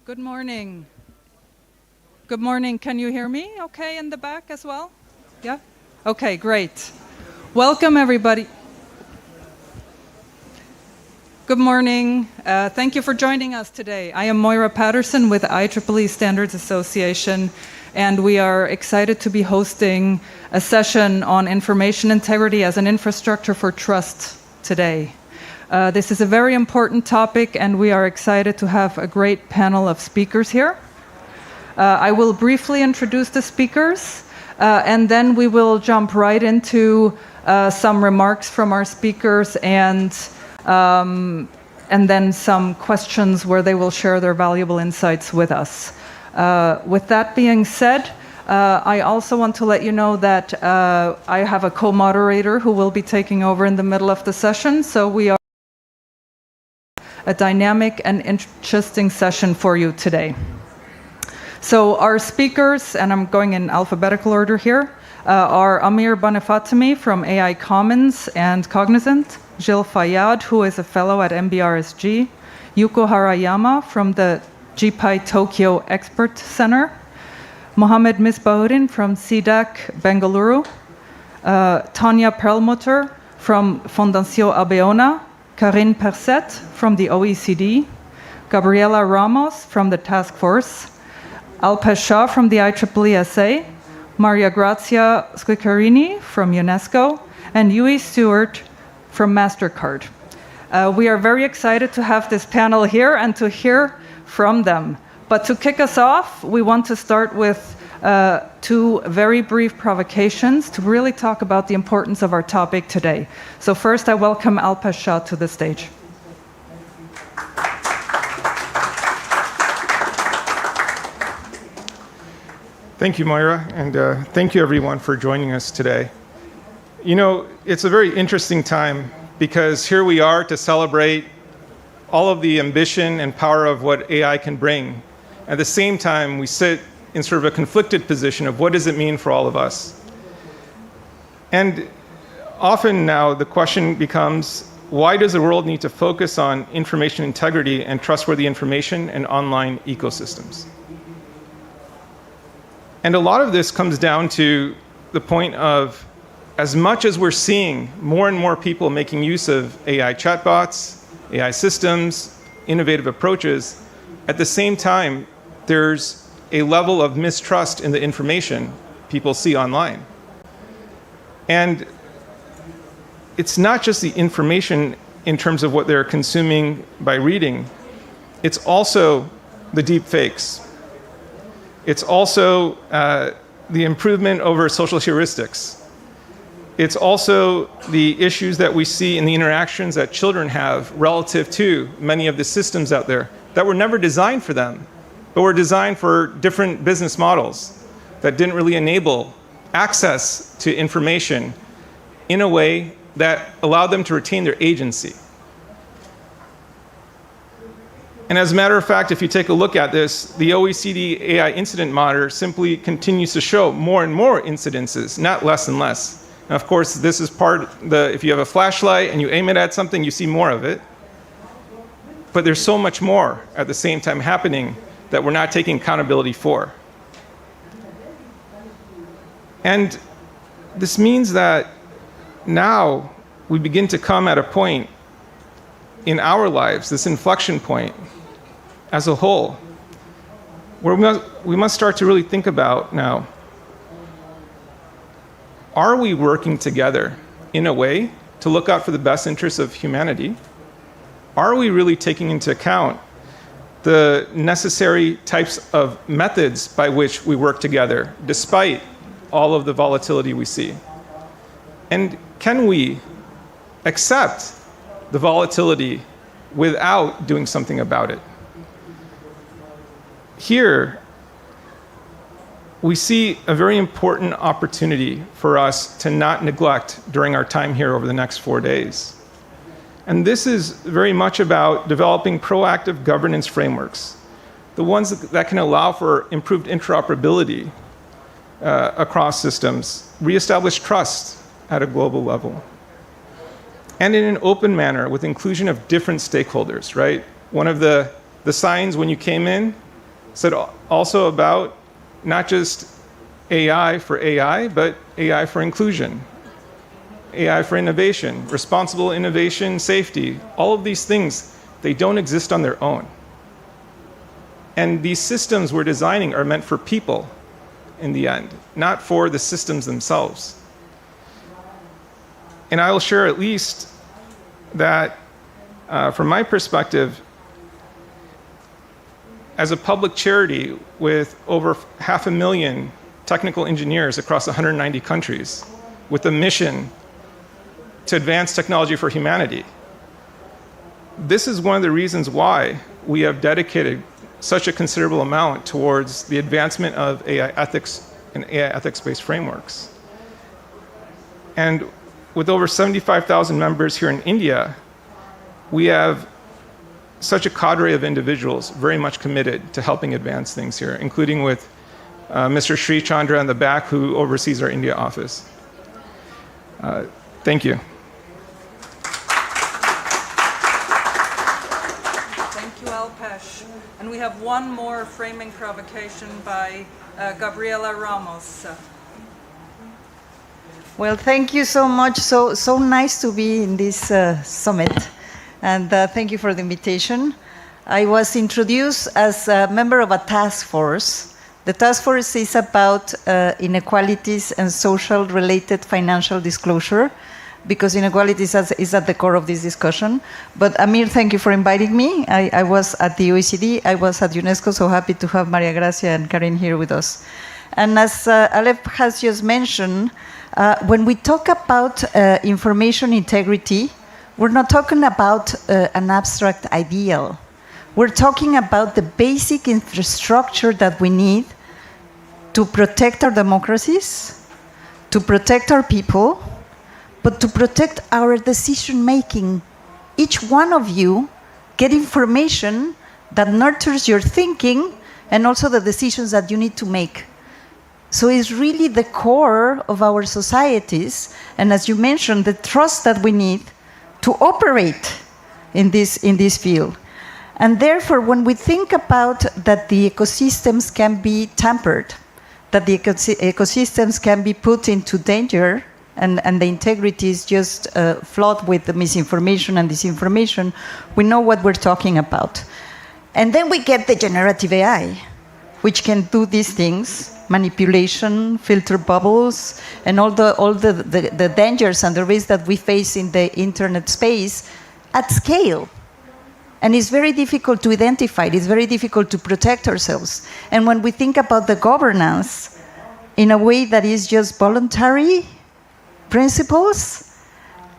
Good morning. Good morning. Can you hear me okay in the back as well? Yeah? Okay, great. Welcome, everybody. Good morning. Thank you for joining us today. I am Moira Patterson with IEEE Standards Association, and we are excited to be hosting a session on information integrity as an infrastructure for trust today. This is a very important topic, and we are excited to have a great panel of speakers here. I will briefly introduce the speakers, and then we will jump right into some remarks from our speakers and then some questions where they will share their valuable insights with us. With that being said, I also want to let you know that I have a co-moderator who will be taking over in the middle of the session, so we are a dynamic and interesting session for you today. So our speakers, and I'm going in alphabetical order here, are Amir Banifatemi from AI Commons and Cognizant, Gilles Fayad, who is a fellow at MBRSG, Yuko Harayama from the GPI Tokyo Expert Center, Mohammed Misbahuddin from CDAC Bengaluru, Tanya Perlmutter from Fundación Albeona, Karine Perset from the OECD, Gabriela Ramos from the Task Force, Alpesh Shah from the IEEE SA, Maria Grazia Squicarini from UNESCO, and Yui Stewart from MasterCard. We are very excited to have this panel here and to hear from them. But to kick us off, we want to start with two very brief provocations to really talk about the importance of our topic today. So first, I welcome Alpesh Shah to the stage. Thank you, Moira, and thank you, everyone, for joining us today. You know, it's a very interesting time because here we are to celebrate all of the ambition and power of what AI can bring. At the same time, we sit in sort of a conflicted position of what does it mean for all of us? And often now the question becomes, why does the world need to focus on information integrity and trustworthy information and online ecosystems? And a lot of this comes down to the point of, as much as we're seeing more and more people making use of AI chatbots, AI systems, innovative approaches, at the same time, there's a level of mistrust in the information people see online. And it's not just the information in terms of what they're consuming by reading, it's also the deep fakes. It's also the improvement over social heuristics. It's also the issues that we see in the interactions that children have relative to many of the systems out there that were never designed for them, but were designed for different business models that didn't really enable access to information in a way that allowed them to retain their agency. And as a matter of fact, if you take a look at this, the OECD AI incident monitor simply continues to show more and more incidences, not less and less. And of course, this is if you have a flashlight and you aim it at something, you see more of it. But there's so much more at the same time happening that we're not taking accountability for. And this means that now we begin to come at a point in our lives, this inflection point as a whole, where we must start to really think about now, are we working together in a way to look out for the best interests of humanity? Are we really taking into account the necessary types of methods by which we work together, despite all of the volatility we see? And can we accept the volatility without doing something about it? Here, we see a very important opportunity for us to not neglect during our time here over the next 4 days. And this is very much about developing proactive governance frameworks, the ones that can allow for improved interoperability across systems, reestablish trust at a global level, and in an open manner with inclusion of different stakeholders, right? One of the signs when you came in It's also about not just AI for AI, but AI for inclusion, AI for innovation, responsible innovation, safety. All of these things, they don't exist on their own. And these systems we're designing are meant for people in the end, not for the systems themselves. And I will share at least that, from my perspective, as a public charity with over 500,000 technical engineers across 190 countries, with a mission to advance technology for humanity, this is one of the reasons why we have dedicated such a considerable amount towards the advancement of AI ethics and AI ethics-based frameworks. And with over 75,000 members here in India, we have such a cadre of individuals very much committed to helping advance things here, including with Mr. Sri Chandra in the back, who oversees our India office. Thank you. Thank you, Alpesh. And we have one more framing provocation by Gabriela Ramos. Well, thank you so much. So nice to be in this summit. And thank you for the invitation. I was introduced as a member of a task force. The task force is about inequalities and social-related financial disclosure, because inequalities is at the core of this discussion. But Amir, thank you for inviting me. I was at the OECD, I was at UNESCO, so happy to have Maria Gracia and Karin here with us. And as Aleph has just mentioned, when we talk about information integrity, we're not talking about an abstract ideal. We're talking about the basic infrastructure that we need to protect our democracies, to protect our people, but to protect our decision-making. Each one of you get information that nurtures your thinking and also the decisions that you need to make. So it's really the core of our societies, and as you mentioned, the trust that we need to operate in this field. And therefore, when we think about that the ecosystems can be tampered, that the ecosystems can be put into danger, and the integrity is just flawed with the misinformation and disinformation, we know what we're talking about. And then we get the generative AI, which can do these things, manipulation, filter bubbles, and all the dangers and the risks that we face in the internet space at scale. And it's very difficult to identify it. It's very difficult to protect ourselves. And when we think about the governance in a way that is just voluntary principles,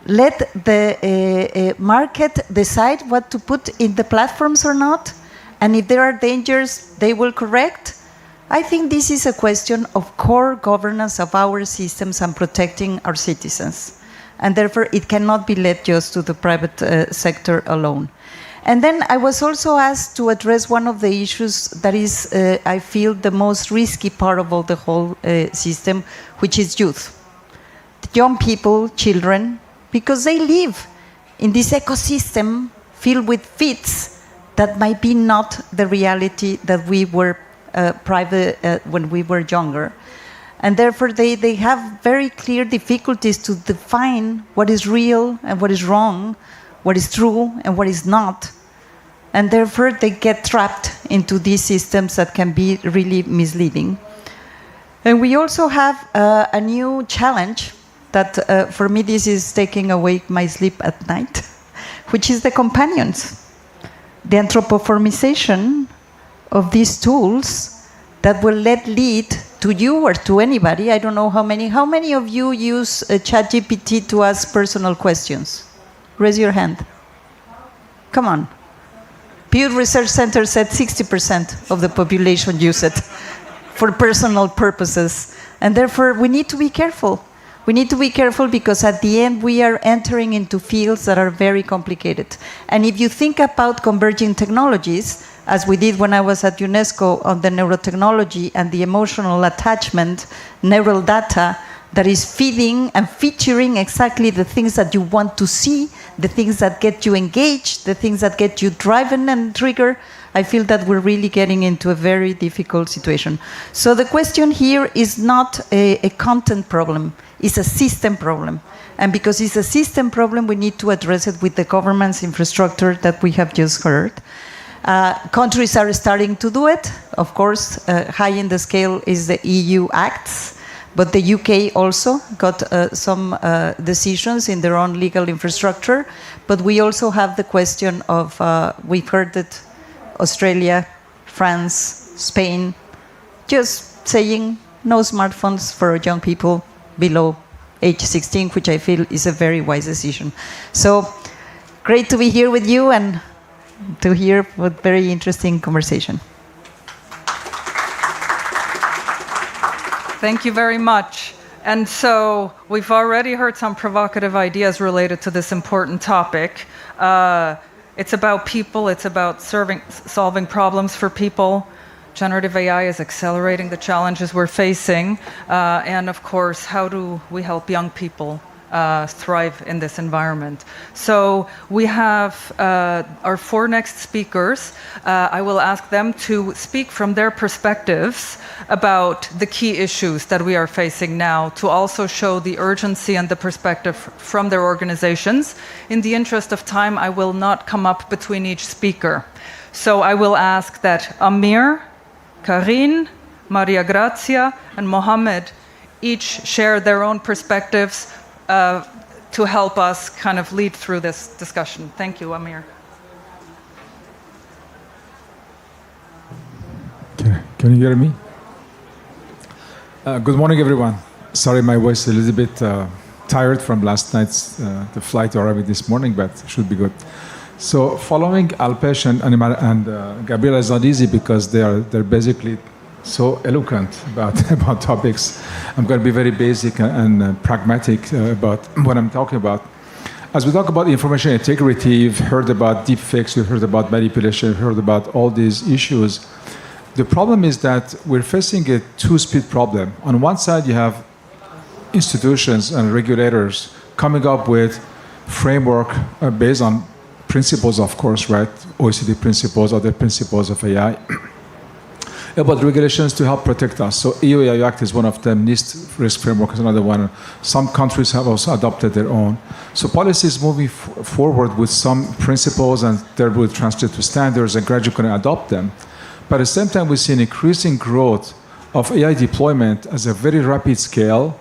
let the market decide what to put in the platforms or not, and if there are dangers, they will correct. I think this is a question of core governance of our systems and protecting our citizens. And therefore, it cannot be led just to the private sector alone. And then I was also asked to address one of the issues that is, I feel, the most risky part of all the whole system, which is youth. Young people, children, because they live in this ecosystem filled with fits that might be not the reality that we were private when we were younger. And therefore, they have very clear difficulties to define what is real and what is wrong, what is true and what is not. And therefore, they get trapped into these systems that can be really misleading. And we also have a new challenge that, for me, this is taking away my sleep at night, which is the companions, the anthropomorphization of these tools that will lead to you or to anybody. I don't know how many of you use ChatGPT to ask personal questions? Raise your hand. Come on. Pew Research Center said 60% of the population use it for personal purposes. And therefore, we need to be careful. We need to be careful because at the end, we are entering into fields that are very complicated. And if you think about converging technologies, as we did when I was at UNESCO on the neurotechnology and the emotional attachment, neural data that is feeding and featuring exactly the things that you want to see, the things that get you engaged, the things that get you driven and trigger, I feel that we're really getting into a very difficult situation. So the question here is not a content problem, it's a system problem. And because it's a system problem, we need to address it with the government's infrastructure that we have just heard. Countries are starting to do it. Of course, high in the scale is the EU acts. But the UK also got some decisions in their own legal infrastructure. But we also have the question of, we've heard that Australia, France, Spain, just saying no smartphones for young people below age 16, which I feel is a very wise decision. So great to be here with you and to hear a very interesting conversation. Thank you very much. And so we've already heard some provocative ideas related to this important topic. It's about people, it's about solving problems for people. Generative AI is accelerating the challenges we're facing. And of course, how do we help young people thrive in this environment? So we have our 4 next speakers. I will ask them to speak from their perspectives about the key issues that we are facing now, to also show the urgency and the perspective from their organizations. In the interest of time, I will not come up between each speaker. So I will ask that Amir, Karine, Maria Grazia, and Mohammed each share their own perspectives to help us kind of lead through this discussion. Thank you, Amir. Can you hear me? Good morning, everyone. Sorry, my voice is a little bit tired from last night's the flight arriving this morning, but it should be good. So, following Alpesh and Gabriela is not easy because they're basically so eloquent about topics. I'm going to be very basic and pragmatic about what I'm talking about. As we talk about information integrity, you've heard about deepfakes, you've heard about manipulation, you've heard about all these issues. The problem is that we're facing a two-speed problem. On one side, you have institutions and regulators coming up with framework based on principles, of course, right? OECD principles, other principles of AI. About regulations to help protect us. So EU AI Act is one of them, NIST risk framework is another one. Some countries have also adopted their own. So policy is moving forward with some principles and they will translate to standards and gradually going to adopt them. But at the same time, we see an increasing growth of AI deployment as a very rapid scale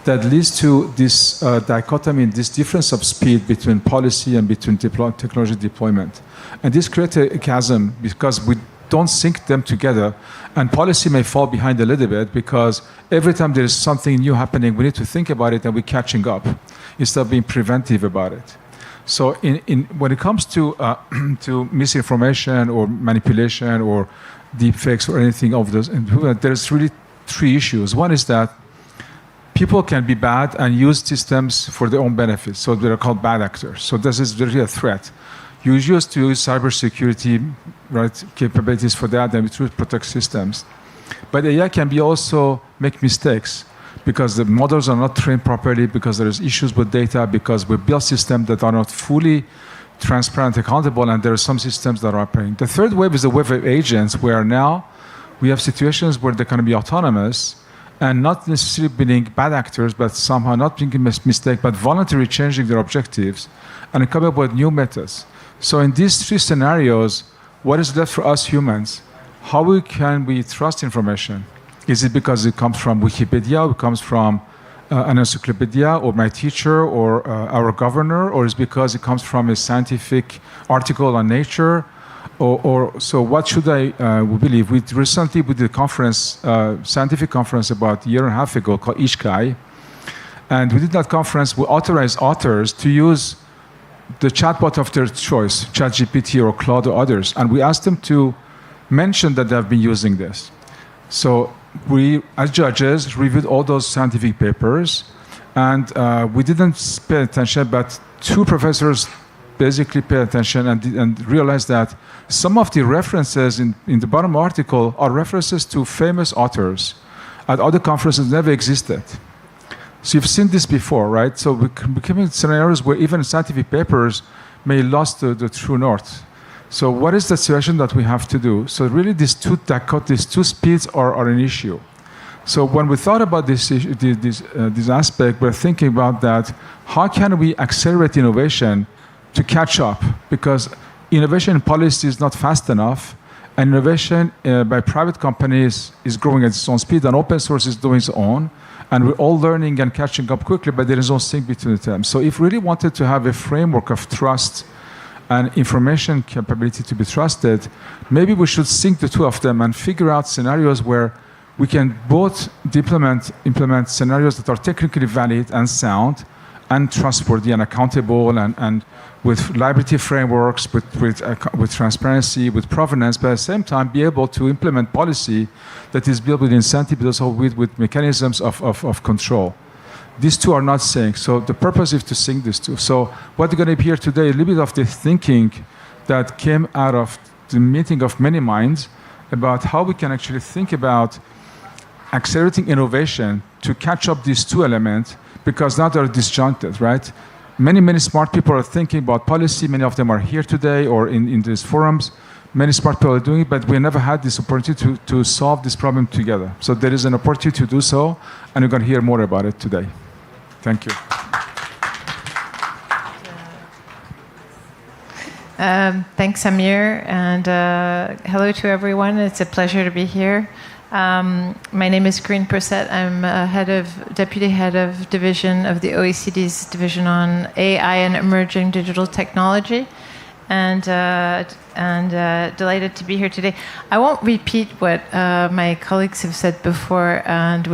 that leads to this dichotomy, this difference of speed between policy and between technology deployment. And this creates a chasm because we don't sync them together, and policy may fall behind a little bit because every time there is something new happening, we need to think about it and we're catching up instead of being preventive about it. So when it comes to to misinformation or manipulation or deepfakes or anything of those, there's really 3 issues. One is that people can be bad and use systems for their own benefit, so they're called bad actors. So this is really a threat. You used to use cybersecurity capabilities for that and to protect systems. But AI can be also make mistakes because the models are not trained properly, because there is issues with data, because we build systems that are not fully transparent, accountable, and there are some systems that are operating. The third wave is the wave of agents, where now we have situations where they can be autonomous and not necessarily being bad actors, but somehow not making a mistake, but voluntarily changing their objectives and come up with new methods. So in these 3 scenarios, what is left for us humans? How can we trust information? Is it because it comes from Wikipedia, it comes from an encyclopedia, or my teacher, or our governor, or is it because it comes from a scientific article on Nature? So what should I believe? We recently did a conference, scientific conference about a year and a half ago called Ishkai. And we did that conference, we authorized authors to use the chatbot of their choice, ChatGPT or Claude or others. And we asked them to mention that they have been using this. So we, as judges, reviewed all those scientific papers. And we didn't pay attention, but 2 professors basically paid attention and realized that some of the references in the bottom article are references to famous authors at other conferences never existed. So you've seen this before, right? So we're becoming scenarios where even scientific papers may lose the true north. So what is the situation that we have to do? So really these two speeds are an issue. So when we thought about this aspect, we're thinking about that, how can we accelerate innovation to catch up? Because innovation in policy is not fast enough, and innovation by private companies is growing at its own speed, and open source is doing its own, and we're all learning and catching up quickly, but there is no sync between the them. So if we really wanted to have a framework of trust and information capability to be trusted, maybe we should sync the two of them and figure out scenarios where we can both implement scenarios that are technically valid and sound and trustworthy and accountable and with liability frameworks, with transparency, with provenance, but at the same time be able to implement policy that is built with incentive, but also with mechanisms of control. These two are not synced, so the purpose is to sync these two. So what you're going to hear today, a little bit of the thinking that came out of the meeting of many minds about how we can actually think about accelerating innovation to catch up these two elements, because now they're disjointed, right? Many smart people are thinking about policy. Many of them are here today or in these forums. Many smart people are doing it, but we never had this opportunity to solve this problem together. So there is an opportunity to do so, and you're going to hear more about it today. Thank you. Thanks, Amir, and hello to everyone. It's a pleasure to be here. My name is Corinne Perset. I'm deputy head of division of the OECD's division on AI and emerging digital technology, and delighted to be here today. I won't repeat what my colleagues have said before, and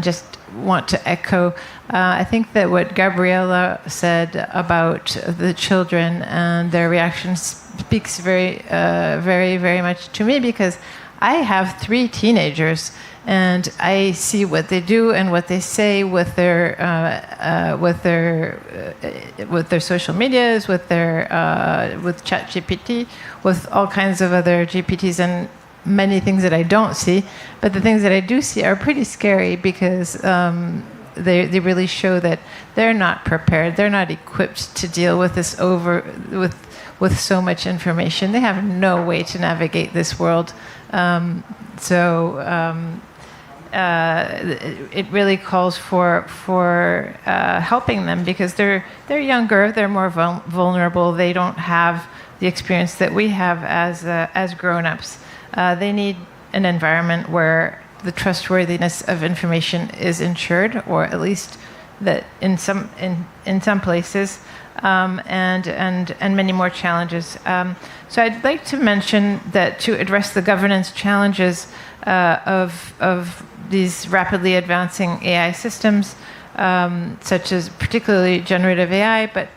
just want to echo. I think that what Gabriela said about the children and their reactions speaks very, very much to me, because I have 3 teenagers, and I see what they do and what they say with their social medias, with ChatGPT, with all kinds of other GPTs, and many things that I don't see. But the things that I do see are pretty scary, because they really show that they're not prepared, they're not equipped to deal with this with so much information. They have no way to navigate this world. It really calls for helping them, because they're younger, they're more vulnerable, they don't have the experience that we have as grown-ups. They need an environment where the trustworthiness of information is ensured, or at least that in some places, and many more challenges. So I'd like to mention that to address the governance challenges of these rapidly advancing AI systems, such as particularly generative AI, but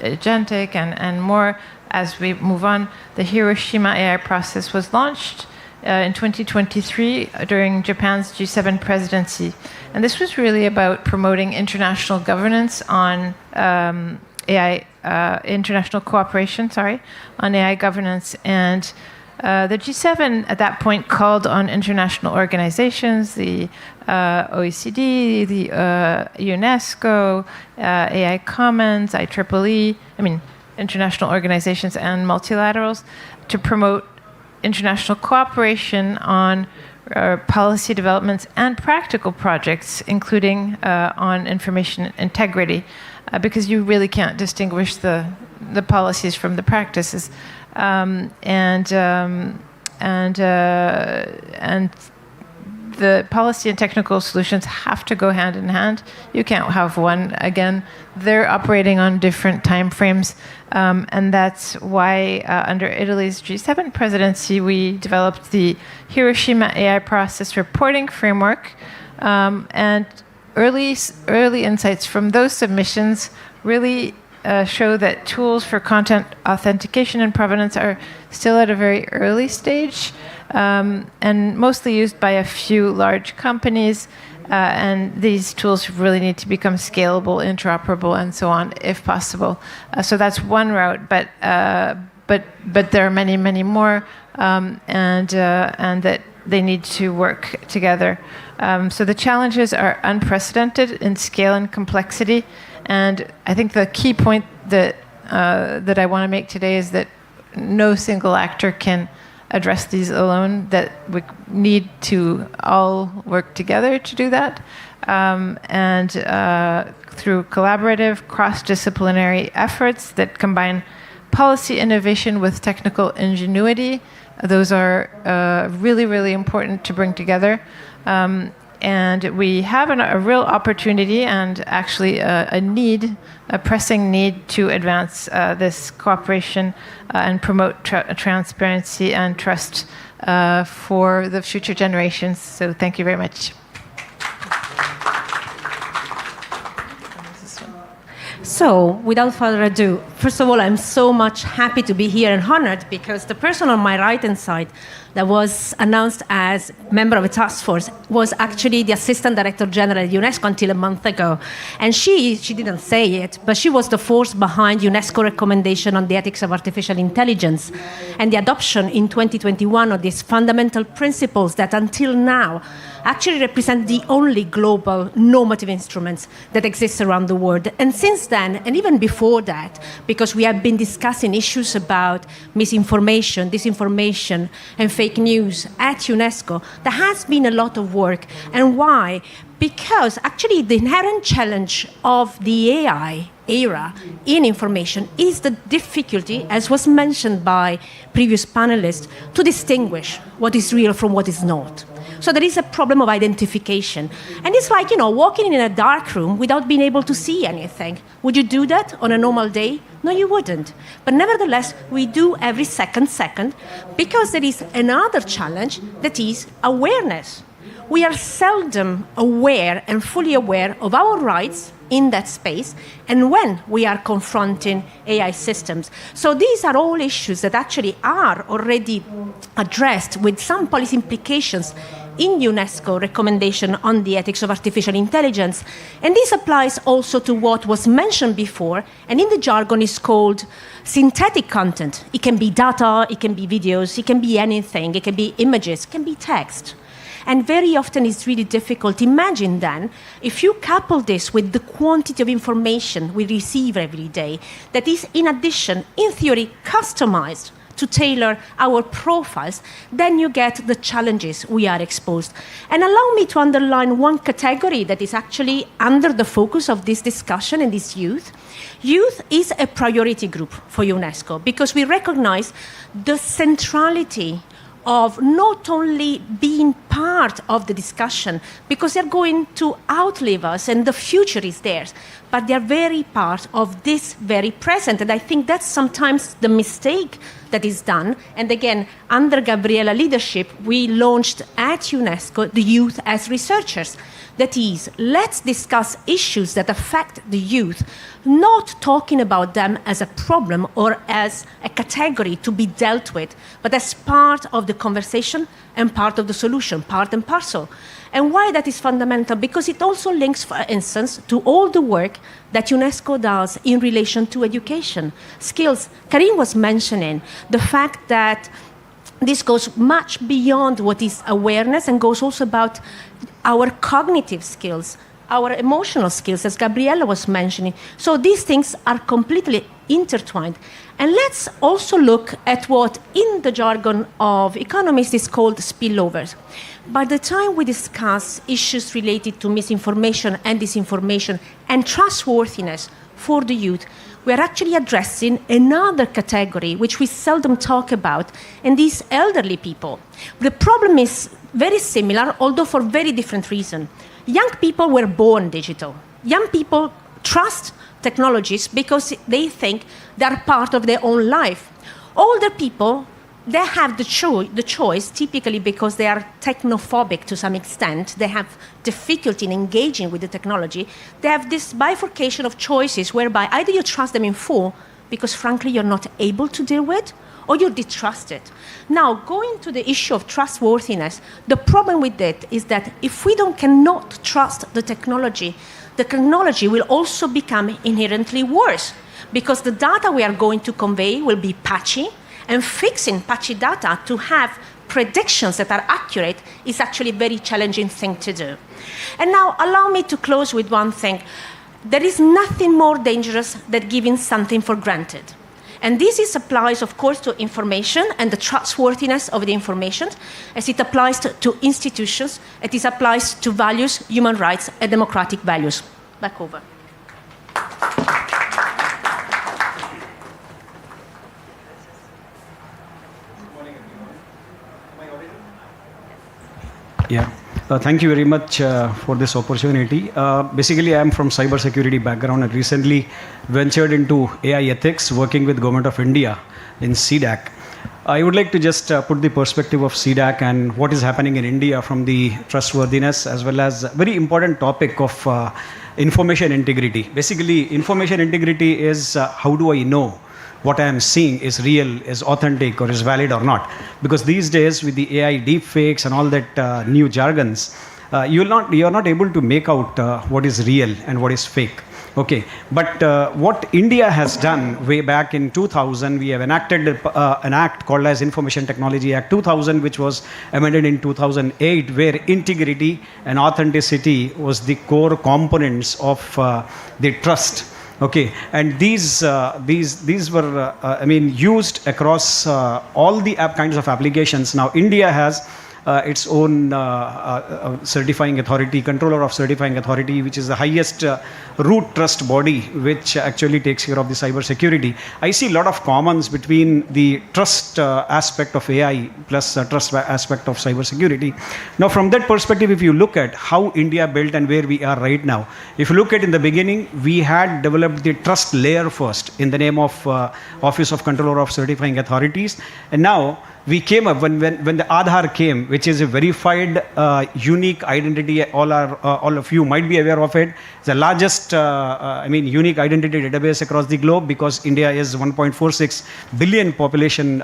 agentic and more as we move on, the Hiroshima AI process was launched in 2023 during Japan's G7 presidency. And this was really about promoting international governance on AI, international cooperation, on AI governance. And the G7 at that point called on international organizations, the OECD, the UNESCO, AI Commons, IEEE, international organizations and multilaterals, to promote international cooperation on policy developments and practical projects, including on information integrity, because you really can't distinguish the policies from the practices, and the policy and technical solutions have to go hand in hand. You can't have one. Again, they're operating on different time frames, and that's why under Italy's G7 presidency, we developed the Hiroshima AI process reporting framework, and early insights from those submissions really show that tools for content authentication and provenance are still at a very early stage, and mostly used by a few large companies. And these tools really need to become scalable, interoperable, and so on, if possible. So that's one route, but there are many more, and that they need to work together. So the challenges are unprecedented in scale and complexity. And I think the key point that I want to make today is that no single actor can address these alone, that we need to all work together to do that. And through collaborative, cross-disciplinary efforts that combine policy innovation with technical ingenuity, those are really, really important to bring together. And we have a real opportunity and actually a pressing need to advance this cooperation and promote transparency and trust for the future generations. So thank you very much. So, without further ado, first of all, I'm so much happy to be here and honored because the person on my right-hand side that was announced as member of a task force was actually the Assistant Director General at UNESCO until a month ago. And she didn't say it, but she was the force behind UNESCO recommendation on the ethics of artificial intelligence and the adoption in 2021 of these fundamental principles that until now actually represent the only global normative instruments that exist around the world. And since then, and even before that, because we have been discussing issues about misinformation, disinformation, and fake news at UNESCO, there has been a lot of work. And why? Because actually the inherent challenge of the AI era in information is the difficulty, as was mentioned by previous panelists, to distinguish what is real from what is not. So there is a problem of identification. And it's like, walking in a dark room without being able to see anything. Would you do that on a normal day? No, you wouldn't. But nevertheless, we do every second, because there is another challenge that is awareness. We are seldom aware and fully aware of our rights in that space and when we are confronting AI systems. So these are all issues that actually are already addressed with some policy implications in UNESCO recommendation on the ethics of artificial intelligence. And this applies also to what was mentioned before, and in the jargon is called synthetic content. It can be data, it can be videos, it can be anything, it can be images, it can be text. And very often it's really difficult. Imagine then, if you couple this with the quantity of information we receive every day, that is in addition, in theory, customized to tailor our profiles, then you get the challenges we are exposed. And allow me to underline one category that is actually under the focus of this discussion, and is youth. Youth is a priority group for UNESCO because we recognize the centrality of not only being part of the discussion, because they're going to outlive us and the future is theirs, but they're very part of this very present. And I think that's sometimes the mistake that is done. And again, under Gabriela's leadership, we launched at UNESCO the youth as researchers. That is, let's discuss issues that affect the youth, not talking about them as a problem or as a category to be dealt with, but as part of the conversation and part of the solution, part and parcel. And why that is fundamental? Because it also links, for instance, to all the work that UNESCO does in relation to education, skills. Karim was mentioning the fact that this goes much beyond what is awareness and goes also about our cognitive skills, our emotional skills, as Gabriela was mentioning. So these things are completely intertwined. And let's also look at what in the jargon of economists is called spillovers. By the time we discuss issues related to misinformation and disinformation and trustworthiness for the youth, we are actually addressing another category which we seldom talk about, and these elderly people. The problem is very similar, although for very different reasons. Young people were born digital. Young people trust technologies because they think they're part of their own life. Older people, they have the choice, typically because they are technophobic to some extent. They have difficulty in engaging with the technology. They have this bifurcation of choices whereby either you trust them in full because, frankly, you're not able to deal with, or you distrust it. Now, going to the issue of trustworthiness, the problem with it is that if we cannot trust the technology will also become inherently worse because the data we are going to convey will be patchy, And fixing patchy data to have predictions that are accurate is actually a very challenging thing to do. And now allow me to close with one thing. There is nothing more dangerous than giving something for granted. And this applies, of course, to information and the trustworthiness of the information, as it applies to institutions, as it applies to values, human rights, and democratic values. Back over. Yeah. Thank you very much for this opportunity. Basically, I am from cybersecurity background and recently ventured into AI ethics, working with Government of India in CDAC. I would like to just put the perspective of CDAC and what is happening in India from the trustworthiness as well as a very important topic of information integrity. Basically, information integrity is how do I know what I am seeing is real, is authentic, or is valid or not. Because these days, with the AI deepfakes and all that new jargons, you're not able to make out what is real and what is fake. Okay, but what India has done way back in 2000, we have enacted an act called as Information Technology Act 2000, which was amended in 2008, where integrity and authenticity was the core components of the trust. Okay, and these were used across all the kinds of applications. Now India has its own certifying authority, controller of certifying authority, which is the highest root trust body, which actually takes care of the cyber security. I see a lot of commons between the trust aspect of AI plus trust aspect of cyber security. Now, from that perspective, if you look at how India built and where we are right now, if you look at in the beginning, we had developed the trust layer first in the name of Office of Controller of Certifying Authorities, and now we came up when the Aadhaar came, which is a verified unique identity. All of you might be aware of it. It's the largest unique identity database across the globe, because India is 1.46 billion population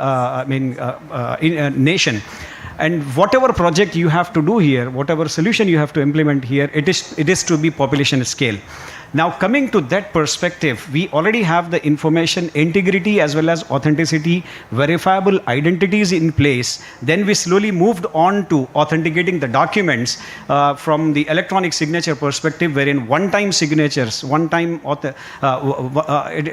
nation. And whatever project you have to do here, whatever solution you have to implement here, it is to be population scale. Now, coming to that perspective, we already have the information integrity as well as authenticity, verifiable identities in place. Then we slowly moved on to authenticating the documents from the electronic signature perspective, wherein one-time signatures, it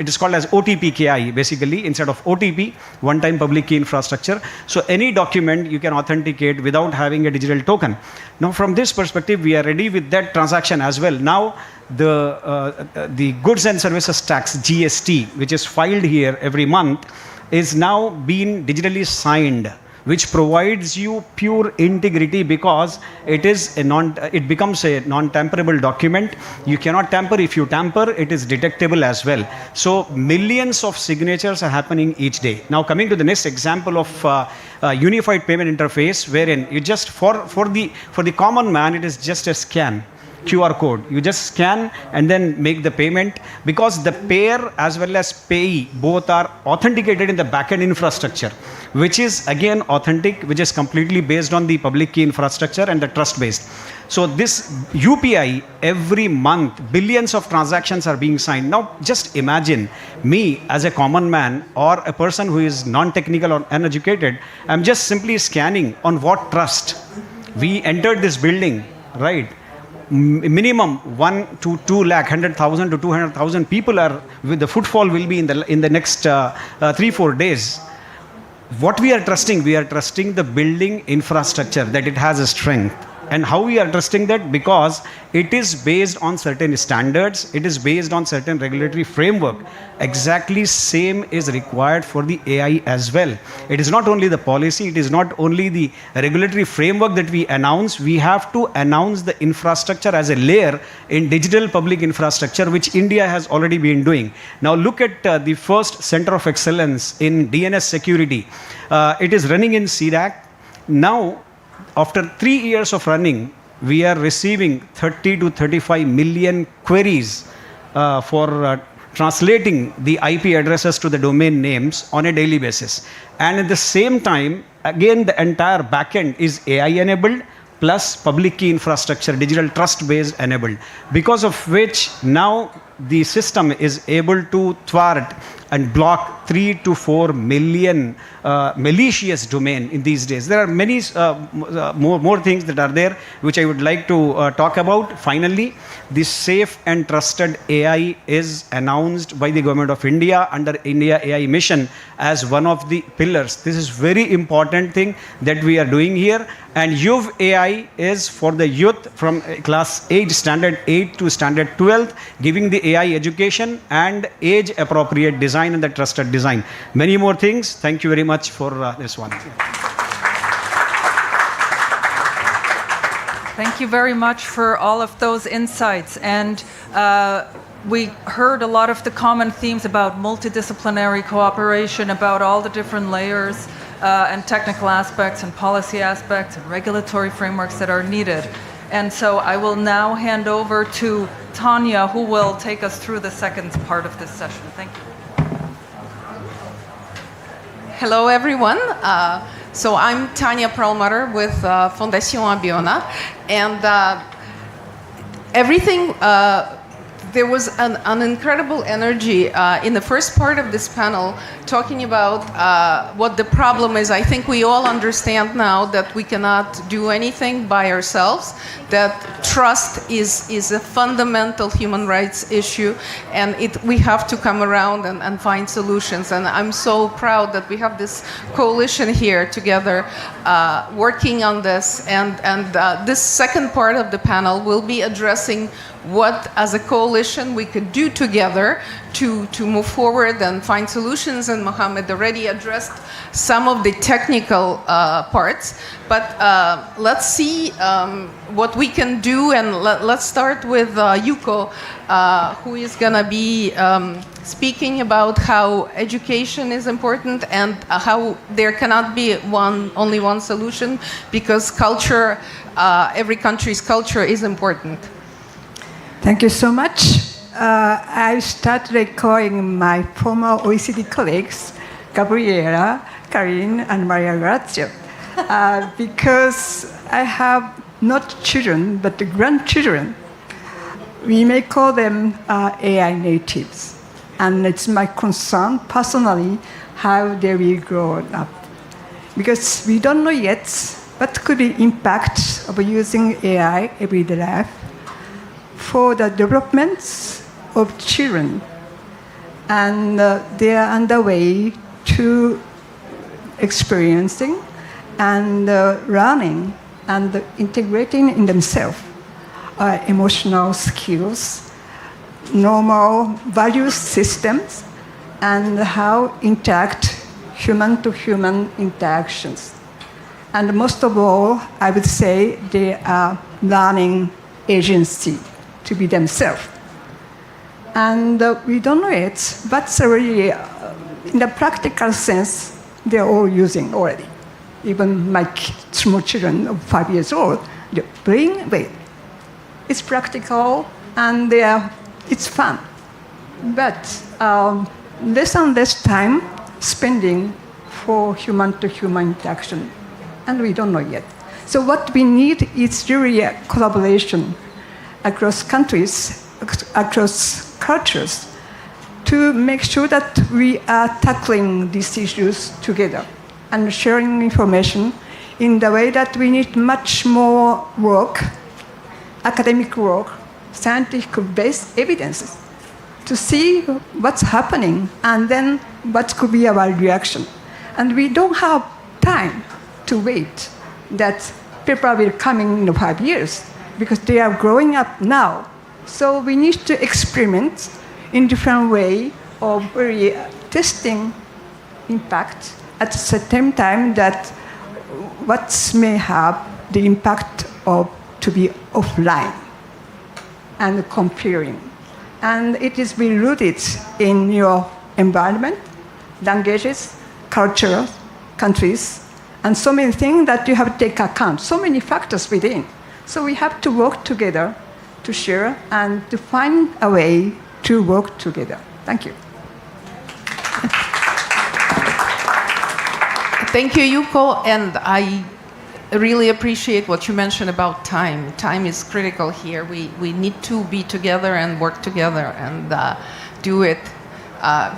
is called as OTP-KI, basically, instead of OTP, one-time public key infrastructure. So any document you can authenticate without having a digital token. Now, from this perspective, we are ready with that transaction as well. Now, the goods and services tax, GST, which is filed here every month, is now being digitally signed, which provides you pure integrity, because it becomes a non-tamperable document. You cannot tamper. If you tamper, it is detectable as well. So millions of signatures are happening each day. Now, coming to the next example of unified payment interface, wherein you just for the common man, it is just a scan. QR code. You just scan and then make the payment, because the payer as well as payee both are authenticated in the backend infrastructure, which is again authentic, which is completely based on the public key infrastructure and the trust based. So this UPI, every month, billions of transactions are being signed. Now, just imagine me as a common man or a person who is non-technical or uneducated. I'm just simply scanning on what trust. We entered this building, right? Minimum 1 to 2 lakh, 100,000 to 200,000 people are with the footfall will be in the next 3-4 days. What we are trusting the building infrastructure, that it has a strength. And how we are trusting that? Because it is based on certain standards, it is based on certain regulatory framework. Exactly same is required for the AI as well. It is not only the policy, it is not only the regulatory framework that we announce, we have to announce the infrastructure as a layer in digital public infrastructure, which India has already been doing. Now look at the first center of excellence in DNS security. It is running in CDAC. Now, after 3 years of running, we are receiving 30 to 35 million queries for translating the IP addresses to the domain names on a daily basis. And at the same time, again, the entire backend is AI enabled plus public key infrastructure, digital trust based enabled, because of which now the system is able to thwart and block 3 to 4 million malicious domain in these days. There are many more things that are there which I would like to talk about. Finally, this safe and trusted AI is announced by the government of India under India AI mission as one of the pillars. This is very important thing that we are doing here. And Youth AI is for the youth from class 8, standard 8 to standard 12, giving the AI education and age appropriate design and the trusted design. Many more things. Thank you very much for this one. Thank you very much for all of those insights. And we heard a lot of the common themes about multidisciplinary cooperation, about all the different layers and technical aspects and policy aspects and regulatory frameworks that are needed. And so I will now hand over to Tanya, who will take us through the second part of this session. Thank you. Hello, everyone. So I'm Tanya Perlmutter with Fundación Abiona, and everything. There was an incredible energy in the first part of this panel talking about what the problem is. I think we all understand now that we cannot do anything by ourselves, that trust is a fundamental human rights issue, and we have to come around and find solutions. And I'm so proud that we have this coalition here together working on this. And this second part of the panel will be addressing what, as a coalition, we could do together to move forward and find solutions. And Mohammed already addressed some of the technical parts. But let's see what we can do. And let's start with Yuko, who is going to be speaking about how education is important and how there cannot be only one solution, because culture, every country's culture is important. Thank you so much. I started calling my former OECD colleagues, Gabriela, Karin, and Maria Grazia, because I have not children, but the grandchildren. We may call them AI natives. And it's my concern, personally, how they will grow up. Because we don't know yet what could be impact of using AI everyday life for the development of children. And they are underway to experiencing and learning and integrating in themselves emotional skills, normal value systems, and how interact human-to-human interactions. And most of all, I would say they are learning agency to be themselves. And we don't know it, but really, in the practical sense, they're all using already. Even my small children of 5 years old, they're playing with it. It's practical and it's fun. But less and less time spending for human-to-human interaction, and we don't know yet. So what we need is really a collaboration across countries, across cultures, to make sure that we are tackling these issues together and sharing information in the way that we need much more work, academic work, scientific-based evidences to see what's happening and then what could be our reaction. And we don't have time to wait that people will come in 5 years, because they are growing up now. So we need to experiment in different way of really testing impact at the same time that what may have the impact of to be offline and comparing. And it is be rooted in your environment, languages, culture, countries, and so many things that you have to take account, so many factors within. So we have to work together to share and to find a way to work together. Thank you. Thank you, Yuko, and I really appreciate what you mentioned about time. Time is critical here. We need to be together and work together and do it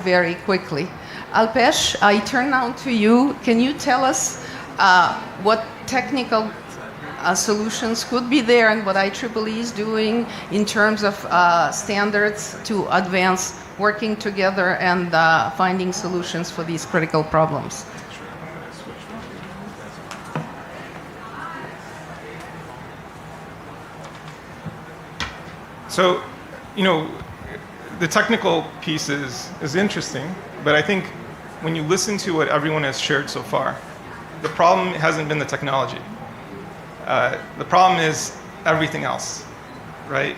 very quickly. Alpesh, I turn now to you. Can you tell us what technical solutions could be there and what IEEE is doing in terms of standards to advance working together and finding solutions for these critical problems? So, the technical piece is interesting, but I think when you listen to what everyone has shared so far, the problem hasn't been the technology. The problem is everything else, right?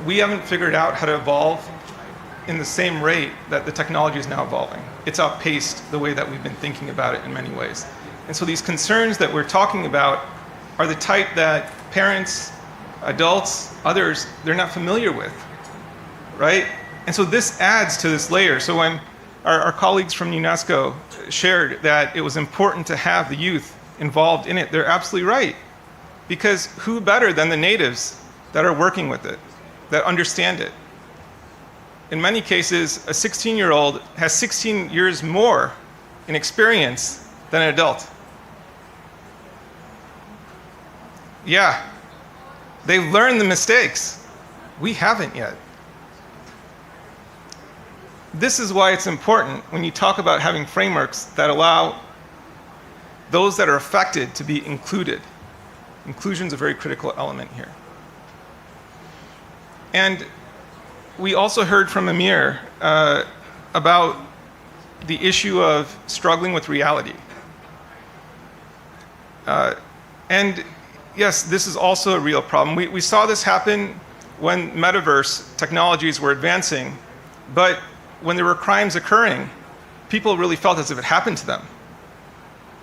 We haven't figured out how to evolve in the same rate that the technology is now evolving. It's outpaced the way that we've been thinking about it in many ways. And so these concerns that we're talking about are the type that parents, adults, others, they're not familiar with, right? And so this adds to this layer. So when our colleagues from UNESCO shared that it was important to have the youth involved in it, they're absolutely right. Because who better than the natives that are working with it, that understand it? In many cases, a 16-year-old has 16 years more in experience than an adult. Yeah, they've learned the mistakes. We haven't yet. This is why it's important when you talk about having frameworks that allow those that are affected to be included. Inclusion is a very critical element here. And we also heard from Amir about the issue of struggling with reality. And yes, this is also a real problem. We saw this happen when metaverse technologies were advancing, but when there were crimes occurring, people really felt as if it happened to them.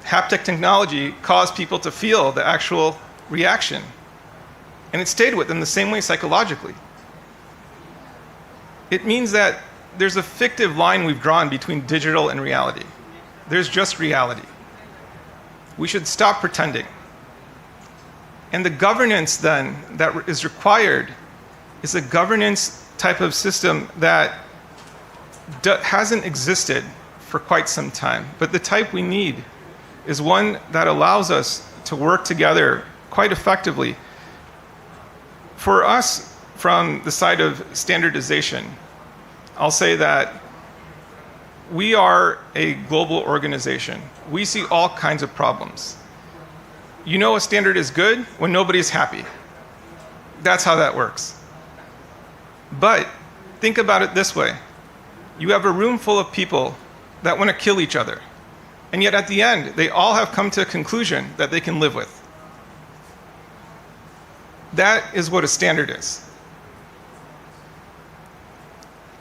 Haptic technology caused people to feel the actual reaction, and it stayed with them the same way psychologically. It means that there's a fictive line we've drawn between digital and reality. There's just reality. We should stop pretending. And the governance then that is required is a governance type of system that hasn't existed for quite some time. But the type we need is one that allows us to work together quite effectively. For us, from the side of standardization, I'll say that we are a global organization. We see all kinds of problems. You know a standard is good when nobody's happy. That's how that works. But think about it this way. You have a room full of people that want to kill each other. And yet at the end, they all have come to a conclusion that they can live with. That is what a standard is.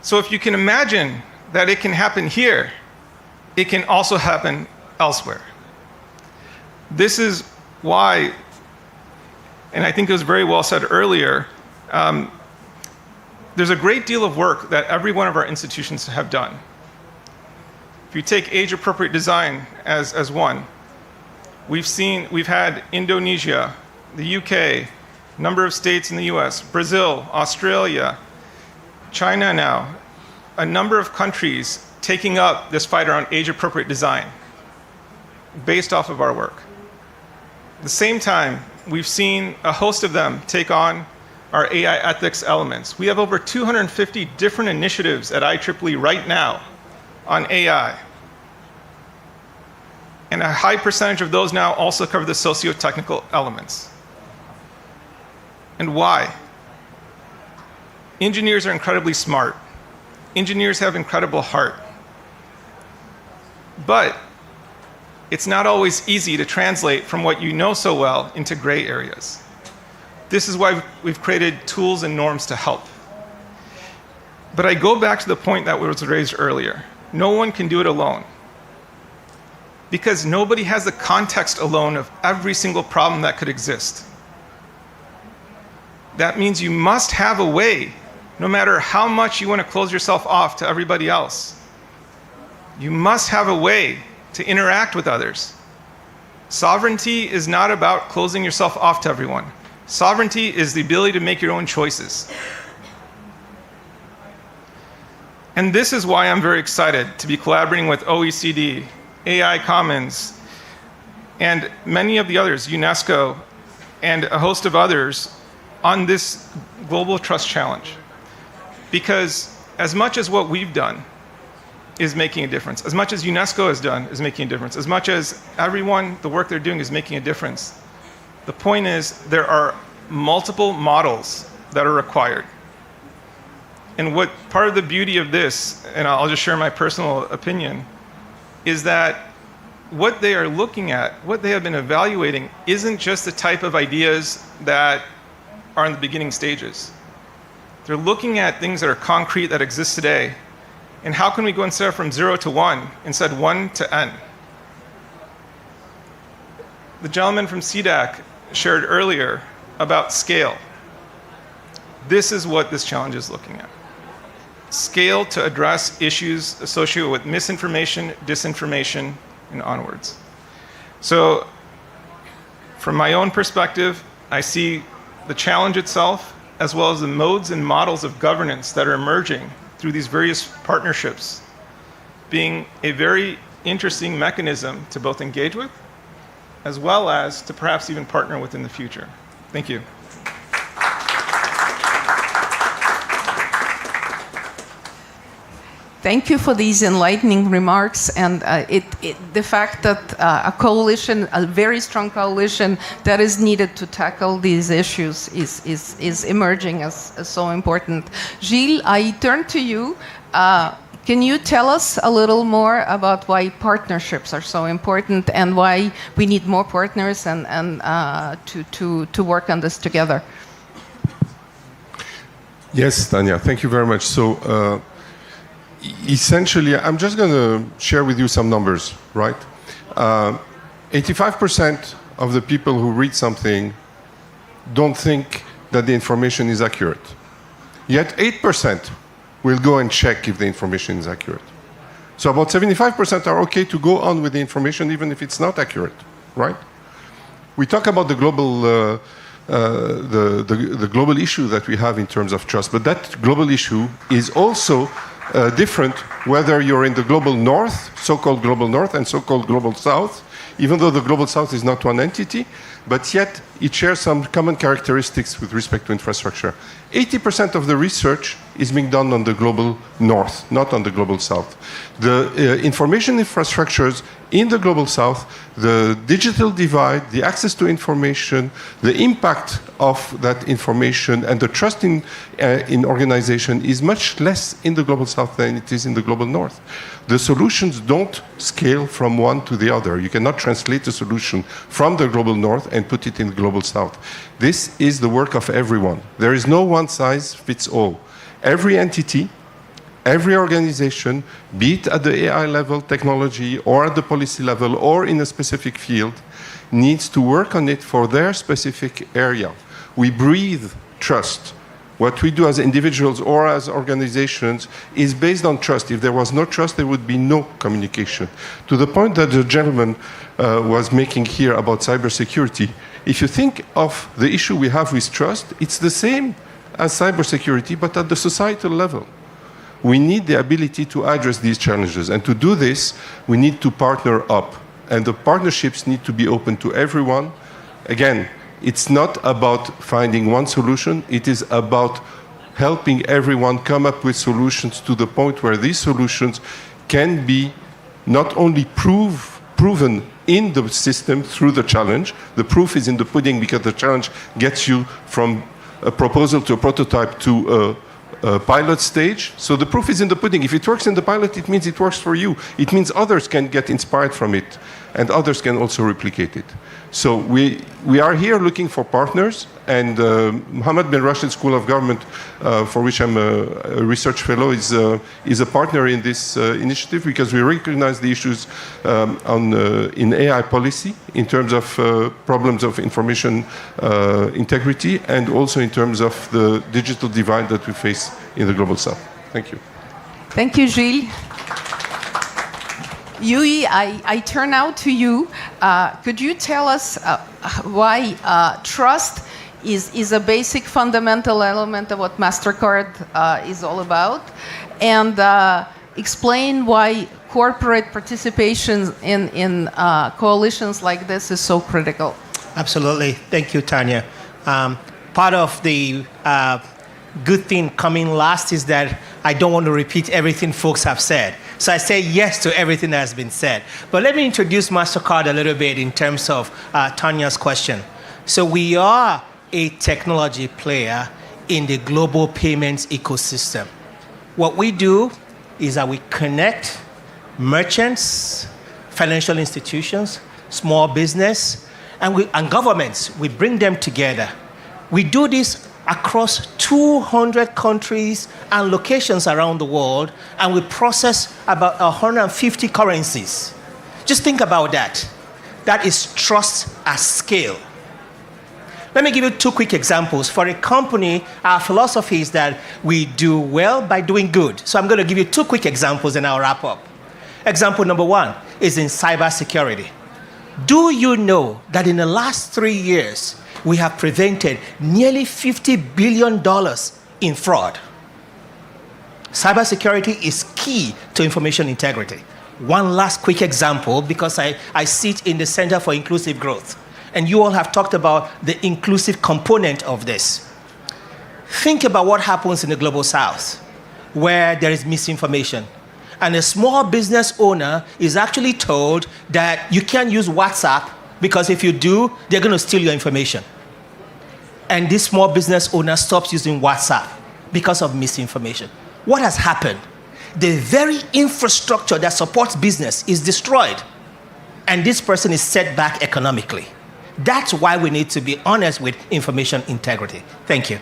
So if you can imagine that it can happen here, it can also happen elsewhere. This is why, and I think it was very well said earlier, there's a great deal of work that every one of our institutions have done. If you take age-appropriate design as one, we've had Indonesia, the UK, number of states in the US, Brazil, Australia, China now, a number of countries taking up this fight around age-appropriate design based off of our work. At the same time, we've seen a host of them take on our AI ethics elements. We have over 250 different initiatives at IEEE right now on AI. And a high percentage of those now also cover the socio-technical elements. And why? Engineers are incredibly smart. Engineers have incredible heart. But it's not always easy to translate from what you know so well into gray areas. This is why we've created tools and norms to help. But I go back to the point that was raised earlier. No one can do it alone. Because nobody has the context alone of every single problem that could exist. That means you must have a way, no matter how much you want to close yourself off to everybody else. You must have a way to interact with others. Sovereignty is not about closing yourself off to everyone. Sovereignty is the ability to make your own choices. And this is why I'm very excited to be collaborating with OECD, AI Commons, and many of the others, UNESCO, and a host of others on this global trust challenge. Because as much as what we've done is making a difference, as much as UNESCO has done is making a difference, as much as everyone, the work they're doing is making a difference, the point is there are multiple models that are required. And what part of the beauty of this, and I'll just share my personal opinion, is that what they are looking at, what they have been evaluating, isn't just the type of ideas that are in the beginning stages. They're looking at things that are concrete, that exist today, and how can we go instead of from 0 to 1, instead 1 to n. The gentleman from CDAC shared earlier about scale. This is what this challenge is looking at. Scale to address issues associated with misinformation, disinformation, and onwards. So, from my own perspective, I see the challenge itself, as well as the modes and models of governance that are emerging through these various partnerships, being a very interesting mechanism to both engage with, as well as to perhaps even partner with in the future. Thank you. Thank you for these enlightening remarks, and the fact that a coalition, a very strong coalition that is needed to tackle these issues is emerging as so important. Gilles, I turn to you. Can you tell us a little more about why partnerships are so important and why we need more partners and to work on this together? Yes, Tanya, thank you very much. So, essentially, I'm just going to share with you some numbers, right? 85% of the people who read something don't think that the information is accurate. Yet 8% will go and check if the information is accurate. So about 75% are okay to go on with the information even if it's not accurate, right? We talk about the global the global issue that we have in terms of trust, but that global issue is also different whether you're in the global north, so-called global north, and so-called global south, even though the global south is not one entity, but yet it shares some common characteristics with respect to infrastructure. 80% of the research is being done on the global north, not on the global south. The information infrastructures in the global south, the digital divide, the access to information, the impact of that information, and the trust in organization is much less in the global south than it is in the global north. The solutions don't scale from one to the other. You cannot translate a solution from the global north and put it in the global south. This is the work of everyone. There is no one size fits all. Every entity, every organization, be it at the AI level, technology, or at the policy level, or in a specific field, needs to work on it for their specific area. We breathe trust. What we do as individuals or as organizations is based on trust. If there was no trust, there would be no communication. To the point that the gentleman was making here about cybersecurity, if you think of the issue we have with trust, it's the same as cybersecurity, but at the societal level. We need the ability to address these challenges. And to do this, we need to partner up. And the partnerships need to be open to everyone. Again, it's not about finding one solution. It is about helping everyone come up with solutions to the point where these solutions can be not only proven in the system through the challenge. The proof is in the pudding because the challenge gets you from a proposal to a prototype to a pilot stage. So the proof is in the pudding. If it works in the pilot, it means it works for you. It means others can get inspired from it, and others can also replicate it. So we are here looking for partners, and Mohammed bin Rashid School of Government, for which I'm a research fellow, is a partner in this initiative because we recognize the issues in AI policy in terms of problems of information integrity and also in terms of the digital divide that we face in the global south. Thank you. Thank you, Gilles. Yui, I turn now to you. Could you tell us why trust is a basic fundamental element of what MasterCard is all about? and explain why corporate participation in coalitions like this is so critical. Absolutely. Thank you, Tanya. Part of the good thing coming last is that I don't want to repeat everything folks have said. So I say yes to everything that has been said. But let me introduce MasterCard a little bit in terms of Tanya's question. So we are a technology player in the global payments ecosystem. What we do is that we connect merchants, financial institutions, small business, and governments. We bring them together. We do this across 200 countries and locations around the world, and we process about 150 currencies. Just think about that. That is trust at scale. Let me give you two quick examples. For a company, our philosophy is that we do well by doing good. So I'm going to give you two quick examples and I'll wrap up. Example number one is in cybersecurity. Do you know that in the last 3 years, we have prevented nearly $50 billion in fraud? Cybersecurity is key to information integrity. One last quick example, because I sit in the Center for Inclusive Growth, and you all have talked about the inclusive component of this. Think about what happens in the Global South, where there is misinformation. And a small business owner is actually told that you can't use WhatsApp because if you do, they're going to steal your information. And this small business owner stops using WhatsApp because of misinformation. What has happened? The very infrastructure that supports business is destroyed. And this person is set back economically. That's why we need to be honest with information integrity. Thank you.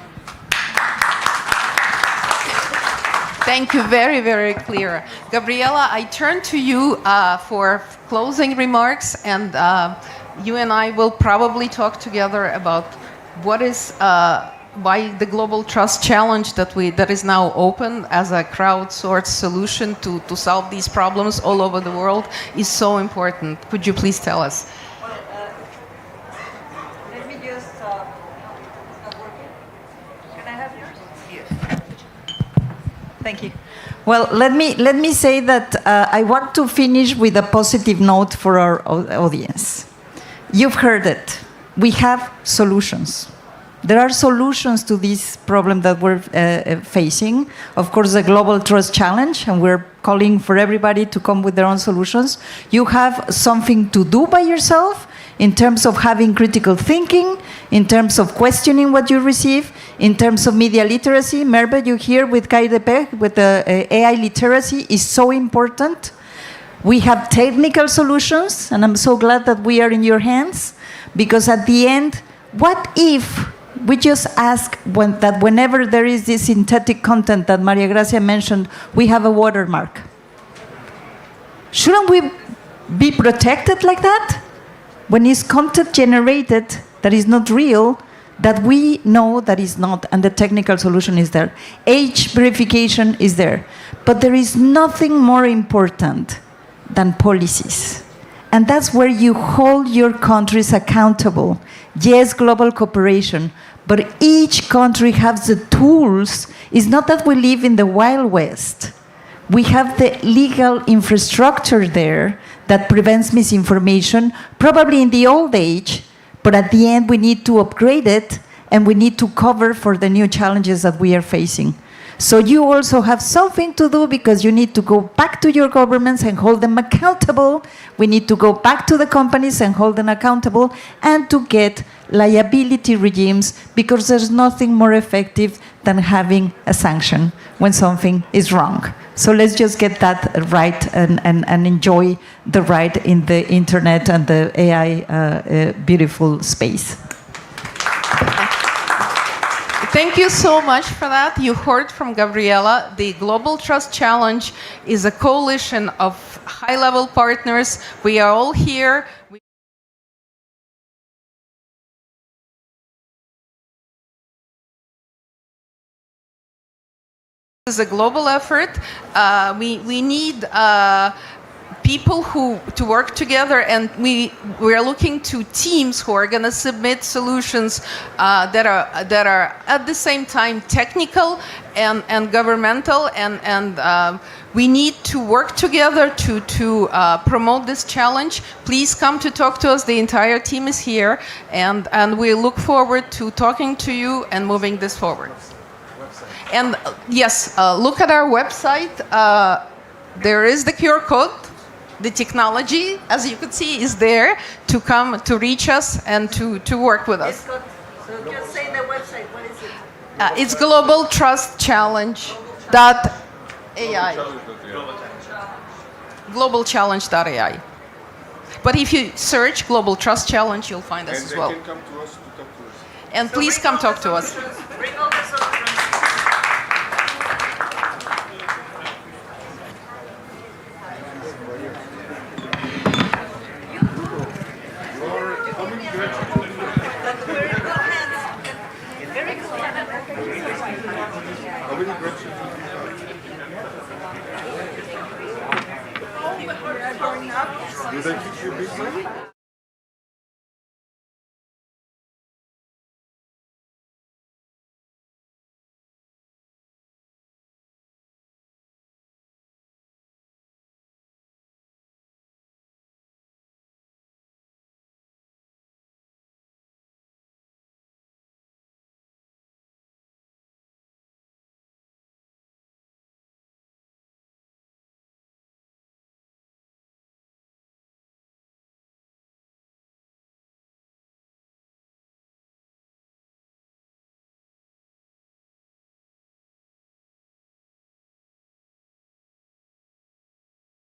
Thank you. Very, very clear. Gabriela, I turn to you for closing remarks, and you and I will probably talk together about what is why the Global Trust Challenge that is now open as a crowdsourced solution to solve these problems all over the world is so important. Could you please tell us? Let me just. Not working. Can I have yours? Yes. Thank you. Well, let me say that I want to finish with a positive note for our audience. You've heard it. We have solutions. There are solutions to this problem that we're facing. Of course, the Global Trust Challenge, and we're calling for everybody to come with their own solutions. You have something to do by yourself in terms of having critical thinking, in terms of questioning what you receive, in terms of media literacy. Merve, you here with KDP, with the AI literacy is so important. We have technical solutions, and I'm so glad that we are in your hands, because at the end, what if we just ask that whenever there is this synthetic content that Maria Gracia mentioned, we have a watermark? Shouldn't we be protected like that? When it's content generated that is not real, that we know that is not, and the technical solution is there. Age verification is there. But there is nothing more important than policies. And that's where you hold your countries accountable. Yes, global cooperation, but each country has the tools. It's not that we live in the Wild West. We have the legal infrastructure there that prevents misinformation, probably in the old age, but at the end we need to upgrade it and we need to cover for the new challenges that we are facing. So you also have something to do because you need to go back to your governments and hold them accountable. We need to go back to the companies and hold them accountable and to get liability regimes, because there's nothing more effective than having a sanction when something is wrong. So let's just get that right and enjoy the ride in the internet and the AI beautiful space. Thank you so much for that. You heard from Gabriela. The Global Trust Challenge is a coalition of high-level partners. We are all here. This is a global effort. We need people who to work together, and we are looking to teams who are going to submit solutions that are at the same time technical and governmental, and we need to work together to promote this challenge. Please come to talk to us. The entire team is here, and we look forward to talking to you and moving this forward. And yes, look at our website. There is the QR code. The technology, as you can see, is there to come to reach us and to work with us. So just say the website. What is it? It's globaltrustchallenge.ai. Globalchallenge.ai. But if you search Global Trust Challenge, you'll find us as well. And they can come to us to talk to us. And please come talk to us. Bring all the solutions. How many directions? Do they teach you business?